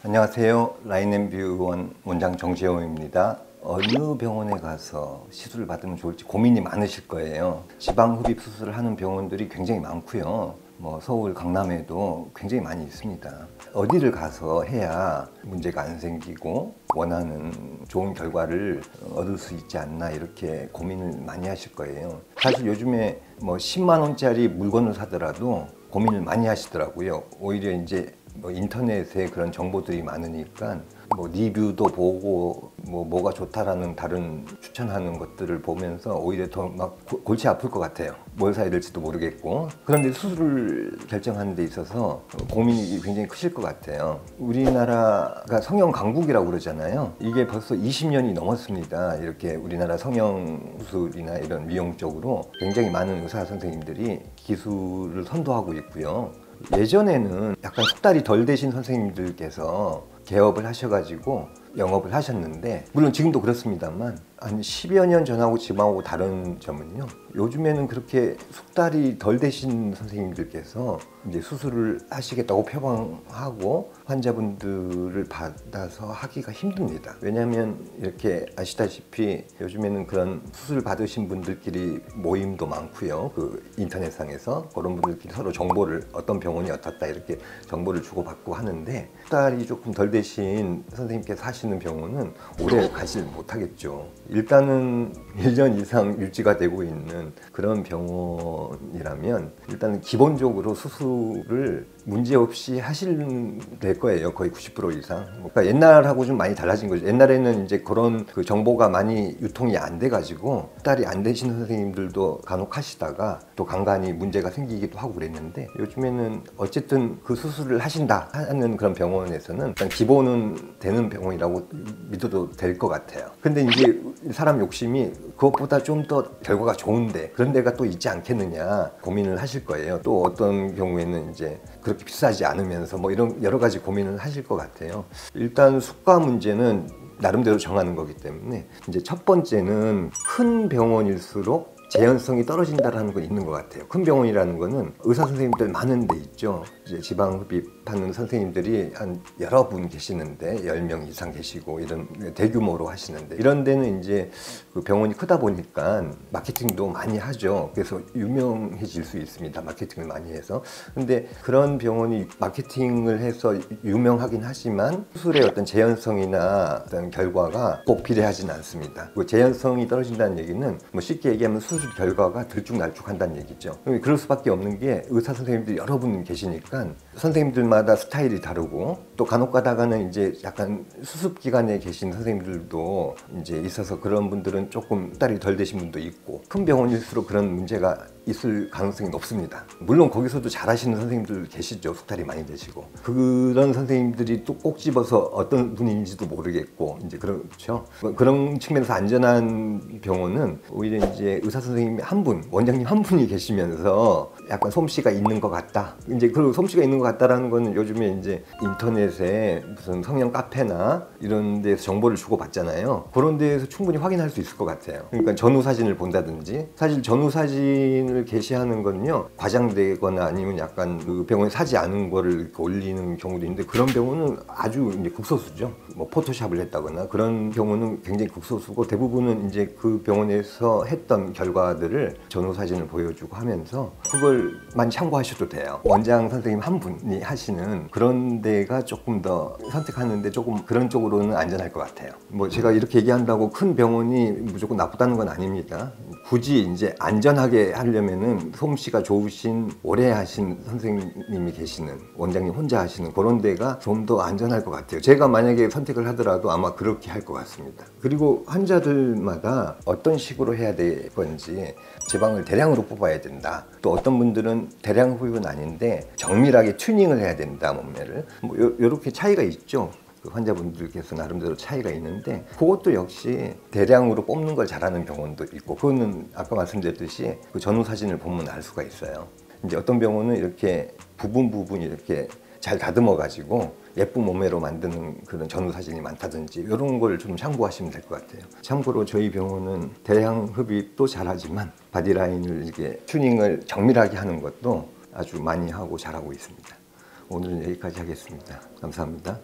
안녕하세요. 라인앤뷰 의원 원장 정재호입니다. 어느 병원에 가서 시술을 받으면 좋을지 고민이 많으실 거예요. 지방흡입 수술을 하는 병원들이 굉장히 많고요. 서울, 강남에도 굉장히 많이 있습니다. 어디를 가서 해야 문제가 안 생기고 원하는 좋은 결과를 얻을 수 있지 않나 이렇게 고민을 많이 하실 거예요. 사실 요즘에 10만 원짜리 물건을 사더라도 고민을 많이 하시더라고요. 오히려 이제 인터넷에 그런 정보들이 많으니까 리뷰도 보고 뭐가 좋다라는 다른 추천하는 것들을 보면서 오히려 더 막 골치 아플 것 같아요. 뭘 사야 될지도 모르겠고. 그런데 수술을 결정하는 데 있어서 고민이 굉장히 크실 것 같아요. 우리나라가 성형 강국이라고 그러잖아요. 이게 벌써 20년이 넘었습니다. 이렇게 우리나라 성형수술이나 이런 미용 쪽으로 굉장히 많은 의사 선생님들이 기술을 선도하고 있고요. 예전에는 약간 숙달이 덜 되신 선생님들께서 개업을 하셔가지고 영업을 하셨는데, 물론 지금도 그렇습니다만 한 10여 년 전하고 지금하고 다른 점은요, 요즘에는 그렇게 숙달이 덜 되신 선생님들께서 이제 수술을 하시겠다고 표방하고 환자분들을 받아서 하기가 힘듭니다. 왜냐하면 이렇게 아시다시피 요즘에는 그런 수술 받으신 분들끼리 모임도 많고요. 그 인터넷상에서 그런 분들끼리 서로 정보를, 어떤 병원이 어떻다 이렇게 정보를 주고받고 하는데, 숙달이 조금 덜 되신 선생님께서 하시는 병원은 오래 가지 못하겠죠. 일단은 1년 이상 유지가 되고 있는 그런 병원이라면 일단은 기본적으로 수술을 문제없이 하실 될 거예요. 거의 90% 이상. 그러니까 옛날하고 좀 많이 달라진 거죠. 옛날에는 이제 그런 그 정보가 많이 유통이 안 돼가지고 숙달이 안 되신 선생님들도 간혹 하시다가 또 간간히 문제가 생기기도 하고 그랬는데, 요즘에는 어쨌든 그 수술을 하신다 하는 그런 병원에서는 일단 기본은 되는 병원이라고 믿어도 될 것 같아요. 근데 이제 사람 욕심이 그것보다 좀 더 결과가 좋은데 그런 데가 또 있지 않겠느냐 고민을 하실 거예요. 또 어떤 경우에는 이제 그렇게 비싸지 않으면서 이런 여러 가지 고민을 하실 것 같아요. 일단 수가 문제는 나름대로 정하는 거기 때문에 이제 첫 번째는 큰 병원일수록 재현성이 떨어진다는 건 있는 것 같아요. 큰 병원이라는 거는 의사 선생님들 많은 데 있죠. 이제 지방흡입하는 선생님들이 한 여러 분 계시는데 10명 이상 계시고 이런 대규모로 하시는데, 이런 데는 이제 그 병원이 크다 보니까 마케팅도 많이 하죠. 그래서 유명해질 수 있습니다. 마케팅을 많이 해서. 근데 그런 병원이 마케팅을 해서 유명하긴 하지만 수술의 어떤 재현성이나 어떤 결과가 꼭 비례하지는 않습니다. 그 재현성이 떨어진다는 얘기는 쉽게 얘기하면 수술 결과가 들쭉날쭉한다는 얘기죠. 그럴 수밖에 없는 게 의사 선생님들이 여러 분 계시니까 선생님들마다 스타일이 다르고, 또 간혹 가다가는 이제 약간 수습 기간에 계신 선생님들도 이제 있어서 그런 분들은 조금 숙달이 덜 되신 분도 있고, 큰 병원일수록 그런 문제가 있을 가능성이 높습니다. 물론 거기서도 잘하시는 선생님들 계시죠. 숙달이 많이 되시고. 그런 선생님들이 또 꼭 집어서 어떤 분인지도 모르겠고, 이제 그렇죠. 그런 측면에서 안전한 병원은 오히려 이제 의사 선생님이 한 분, 원장님 한 분이 계시면서 약간 솜씨가 있는 것 같다. 이제 그 솜씨가 있는 것 같다라는 거는 요즘에 이제 인터넷에 무슨 성형 카페나 이런 데서 정보를 주고 받잖아요. 그런 데에서 충분히 확인할 수 있을 것 같아요. 그러니까 전후 사진을 본다든지. 사실 전후 사진을 게시하는 거는요, 과장되거나 아니면 약간 그 병원에 사지 않은 거를 이렇게 올리는 경우도 있는데, 그런 병원은 아주 이제 극소수죠. 포토샵을 했다거나 그런 경우는 굉장히 극소수고, 대부분은 이제 그 병원에서 했던 결과들을 전후 사진을 보여주고 하면서 그걸만 참고하셔도 돼요. 원장 선생님 한 분이 하시는 그런 데가 조금 더 선택하는데 조금 그런 쪽으로는 안전할 것 같아요. 제가 이렇게 얘기한다고 큰 병원이 무조건 나쁘다는 건 아닙니다. 굳이 이제 안전하게 하려면은 솜씨가 좋으신, 오래 하신 선생님이 계시는, 원장님 혼자 하시는 그런 데가 좀 더 안전할 것 같아요. 제가 만약에 선택을 하더라도 아마 그렇게 할 것 같습니다. 그리고 환자들마다 어떤 식으로 해야 될 건지, 지방을 대량으로 뽑아야 된다, 또 어떤 분들은 대량 흡입은 아닌데 정밀하게 튜닝을 해야 된다, 몸매를. 이렇게 차이가 있죠. 그 환자분들께서 나름대로 차이가 있는데, 그것도 역시 대량으로 뽑는 걸 잘하는 병원도 있고, 그거는 아까 말씀드렸듯이 그 전후 사진을 보면 알 수가 있어요. 이제 어떤 병원은 이렇게 부분 이렇게 잘 다듬어 가지고 예쁜 몸매로 만드는 그런 전후 사진이 많다든지, 이런 걸 좀 참고하시면 될 것 같아요. 참고로 저희 병원은 대량 흡입도 잘하지만 바디라인을 이렇게 튜닝을 정밀하게 하는 것도 아주 많이 하고 잘하고 있습니다. 오늘은 여기까지 하겠습니다. 감사합니다.